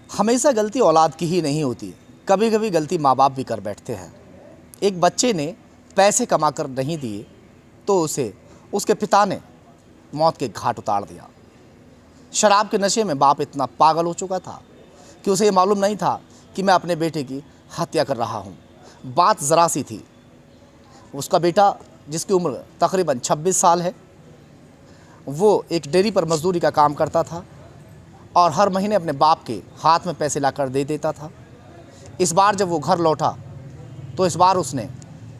हमेशा गलती औलाद की ही नहीं होती, कभी कभी गलती माँ बाप भी कर बैठते हैं। एक बच्चे ने पैसे कमा कर नहीं दिए तो उसे उसके पिता ने मौत के घाट उतार दिया। शराब के नशे में बाप इतना पागल हो चुका था कि उसे ये मालूम नहीं था कि मैं अपने बेटे की हत्या कर रहा हूँ। बात ज़रा सी थी, उसका बेटा जिसकी उम्र तकरीबन 26 साल है, वो एक डेयरी पर मजदूरी का काम करता था और हर महीने अपने बाप के हाथ में पैसे लाकर दे देता था। इस बार जब वो घर लौटा तो इस बार उसने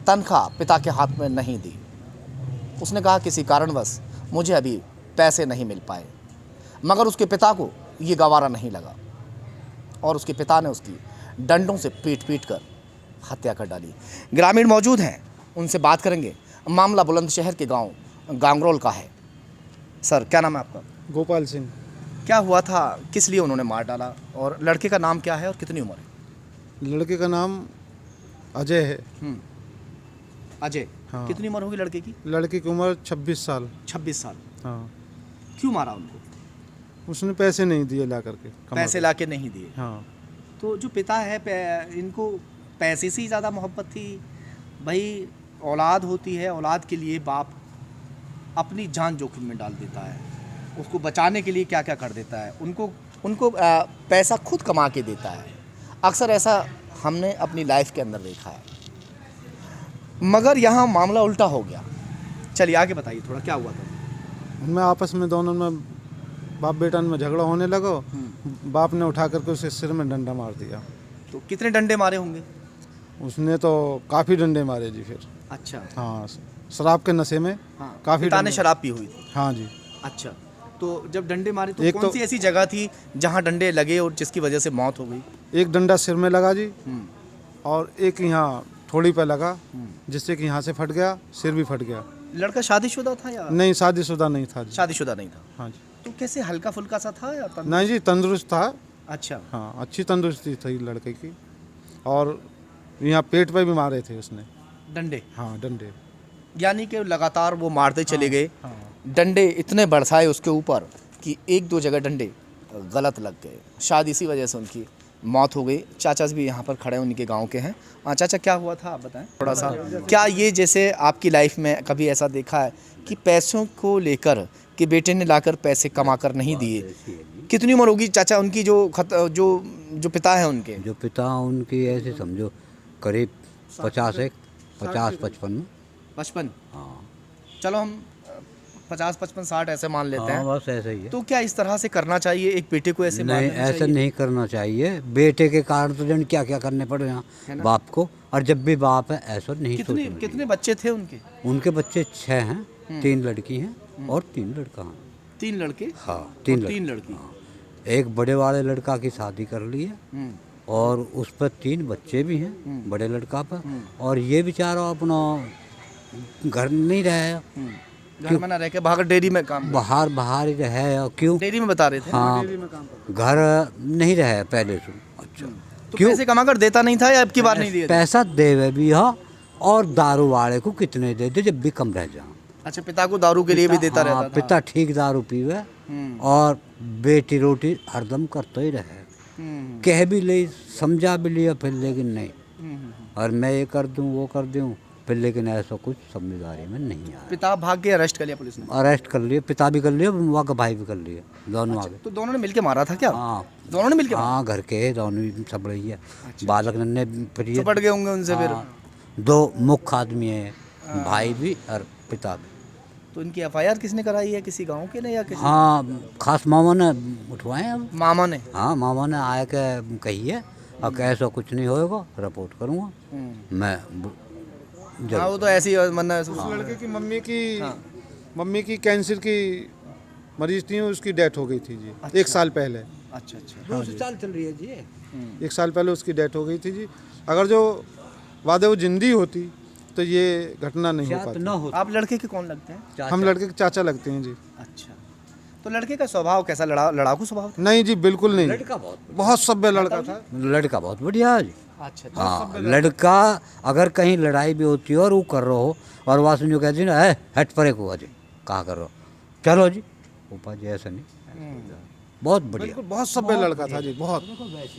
तनख्वाह पिता के हाथ में नहीं दी। उसने कहा किसी कारणवश मुझे अभी पैसे नहीं मिल पाए, मगर उसके पिता को ये गवारा नहीं लगा और उसके पिता ने उसकी डंडों से पीट पीट कर हत्या कर डाली। ग्रामीण मौजूद हैं, उनसे बात करेंगे। मामला बुलंदशहर के गांव गांगरोल का है। सर, क्या नाम है आपका? गोपाल सिंह। क्या हुआ था, किस लिए उन्होंने मार डाला और लड़के का नाम क्या है और कितनी उम्र है? लड़के का नाम अजय है। अजय। हाँ। कितनी उम्र होगी लड़के की? लड़के की उम्र 26 साल। 26 साल। हाँ। क्यों मारा उनको? उसने पैसे नहीं दिए ला करके, पैसे लाके नहीं दिए। हाँ। तो जो पिता है इनको पैसे से ही ज़्यादा मोहब्बत थी। भाई, औलाद होती है, औलाद के लिए बाप अपनी जान जोखिम में डाल देता है, उसको बचाने के लिए क्या क्या कर देता है। उनको पैसा खुद कमा के देता है। अक्सर ऐसा हमने अपनी लाइफ के अंदर देखा है, मगर यहाँ मामला उल्टा हो गया। चलिए आगे बताइए थोड़ा, क्या हुआ था? उनमें आपस में दोनों में बाप बेटा में झगड़ा होने लगा। बाप ने उठा करके उसे सिर में डंडा मार दिया। तो कितने डंडे मारे होंगे? उसने तो काफ़ी डंडे मारे जी फिर। अच्छा। हाँ, शराब के नशे में। हाँ, काफ़ी पिता ने डंडे। शराब पी हुई थी। हाँ जी। अच्छा, तो जब डंडे मारे तो एक कौन तो- सी ऐसी जगह थी जहाँ डंडे लगे और जिसकी वजह से मौत हो गई? एक डंडा सिर में लगा जी, हम्म, और एक यहाँ थोड़ी पे लगा, हम्म। जिससे कि यहाँ से फट गया, सिर भी फट गया। लड़का शादीशुदा था या? नहीं, शादीशुदा नहीं था जी। शादीशुदा नहीं था। हाँ जी। तो कैसे हल्का फुल्का सा था या नहीं जी, तंदुरुस्त था। अच्छा। हाँ, अच्छी तंदुरुस्ती थी लड़के की। और यहाँ पेट पे भी मारे थे उसने डंडे? हाँ, डंडे। यानी कि लगातार वो मारते चले गए। हाँ। डंडे इतने बरसाए उसके ऊपर कि एक दो जगह डंडे गलत लग गए। शायद इसी वजह से उनकी मौत हो गई। चाचा भी यहाँ पर खड़े हैं, उनके गांव के हैं। चाचा, क्या हुआ था आप बताएं थोड़ा सा। क्या ये जैसे आपकी लाइफ में कभी ऐसा देखा है कि पैसों को लेकर कि बेटे ने लाकर पैसे कमा कर नहीं दिए? कितनी उम्र होगी चाचा उनकी, जो पिता है उनके? जो पिता उनकी ऐसे समझो करीब 50-55 में। 55? हाँ। चलो हम 50, 55, 60 ऐसे मान लेते हाँ, हैं। बस ऐसा ही है। तो क्या इस तरह से करना चाहिए एक बेटे को? ऐसे नहीं, मारना ऐसा चाहिए? नहीं करना चाहिए। बेटे के कारण तो जन क्या क्या करने पड़े है यहाँ ना? बाप को। और जब भी बाप है ऐसा नहीं कितने सोचना कितने बच्चे थे उनके? चाहिए। उनके बच्चे 6 हैं, 3 लड़की हैं और 3 लड़का हैं। 3 लड़के? हाँ, और 3 3 लड़की। हाँ। एक बड़े वाले लड़का की शादी कर ली है हम्म, और उस पर 3 बच्चे भी हैं बड़े लड़का पर। और ये बेचारा अपना घर नहीं रहे, घर में ना रह के बाहर डेयरी में काम? बाहर ही रहे। और क्यों? डेयरी में बता रहे थे। हाँ, घर नहीं रहे पहले से। अच्छा, तो क्यों? पैसे कमा कर देता नहीं था या अब की बार नहीं दिए थे? पैसा देवे भी हो और दारू वाले को कितने दे दे जब भी कम रह जाओ। अच्छा, पिता को दारू के लिए भी देता हाँ, रहता था? पिता ठीक दारू पीवे हम्म, और बेटी रोटी हरदम करते ही रहे। हम्म, कह भी ले, समझा भी लिया फिर, लेकिन नहीं। हम्म। और मैं ये कर दूं वो कर दूं फिर, लेकिन ऐसा कुछ समझदारी में नहीं आया। पिता भाग के अरेस्ट कर लिया पुलिस ने? अरेस्ट कर लिए, पिता भी कर लिए, वहाँ का भाई भी कर लिए, दोनों आगे। तो दोनों ने मिलके मारा था क्या? हाँ, दोनों ने मिलके मारा? हाँ, घर के दोनों ही सब रही है। बालक नन्हे फिर ये पड़ गए होंगे उनसे फिर? 2 मुख्य आदमी है, भाई भी और पिता भी। तो इनकी एफआईआर किसने कराई है? किसी गांव के ने या किसी? हाँ, खास मामा ने उठवाए हैं अब। मामा ने? हाँ, मामा ने आया के कही है और कैसा कुछ नहीं होएगा, रिपोर्ट करूँगा मैं। हाँ, वो तो ऐसी मन्ना उस लड़के की मम्मी की कैंसर की मरीज थी, उसकी डेथ हो गई थी जी। अच्छा। 1 साल पहले। अच्छा अच्छा। 2 साल चल रही है जी। 1 साल पहले उसकी डेथ हो गई थी जी। अगर जो वादे वो जिंदी होती तो ये घटना नहीं हो शायद पाती। न हो। आप लड़के के कौन लगते हैं? हम लड़के के चाचा लगते हैं जी। अच्छा, तो लड़के का स्वभाव कैसा? लड़ाकू स्वभाव था? नहीं जी, बिल्कुल नहीं। लड़का बहुत सभ्य लड़का था। लड़का बहुत बढ़िया है जी। अच्छा। हाँ, लड़का अगर कहीं लड़ाई भी होती है और वो कर रहा हो और वहाँ से जो कहती है ना, हट परे को जी कहाँ कर रहा हो, चलो जी ऊपर जी, ऐसा नहीं। बहुत बढ़िया। बिल्कुल बहुत सभ्य लड़का था जी, बहुत।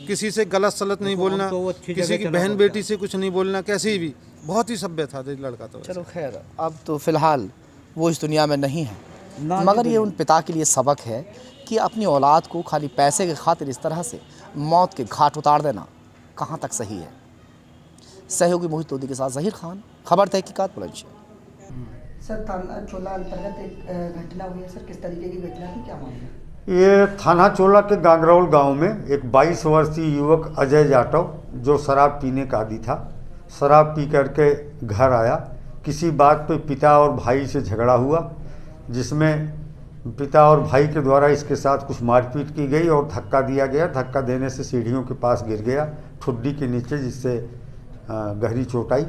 किसी से गलत सलत नहीं बोलना, तो वो अच्छी किसी जगह की चला बहन गया। बेटी से कुछ नहीं बोलना, कैसे भी बहुत ही सभ्य था जी लड़का तो। चलो खैर, अब तो फिलहाल वो इस दुनिया में नहीं है, ना मगर ये उन पिता के लिए सबक है कि अपनी औलाद को खाली पैसे के खातिर इस तरह से मौत के घाट उतार देना कहाँ तक सही है। सहयोगी मोहित लोधी के साथ जहीर खान, खबर तहकीकात बुलंदशहर। सर थाना चोला अंतर्गत एक घटना हुई है सर, किस तरीके की घटना थी, क्या मामला? ये थाना चोला के गांगरौल गांव में एक 22 वर्षीय युवक अजय जाटव जो शराब पीने का आदी था, शराब पी करके घर आया। किसी बात पे पिता और भाई से झगड़ा हुआ, जिसमें पिता और भाई के द्वारा इसके साथ कुछ मारपीट की गई और धक्का दिया गया। धक्का देने से सीढ़ियों के पास गिर गया ठुड्डी के नीचे, जिससे गहरी चोट आई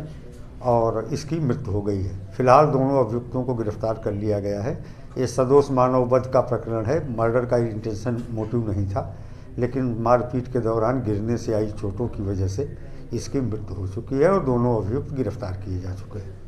और इसकी मृत्यु हो गई है। फिलहाल दोनों अभियुक्तों को गिरफ्तार कर लिया गया है। ये सदोष मानव वध का प्रकरण है, मर्डर का इंटेंशन मोटिव नहीं था, लेकिन मारपीट के दौरान गिरने से आई चोटों की वजह से इसकी मृत्यु हो चुकी है और दोनों अभियुक्त गिरफ्तार किए जा चुके हैं।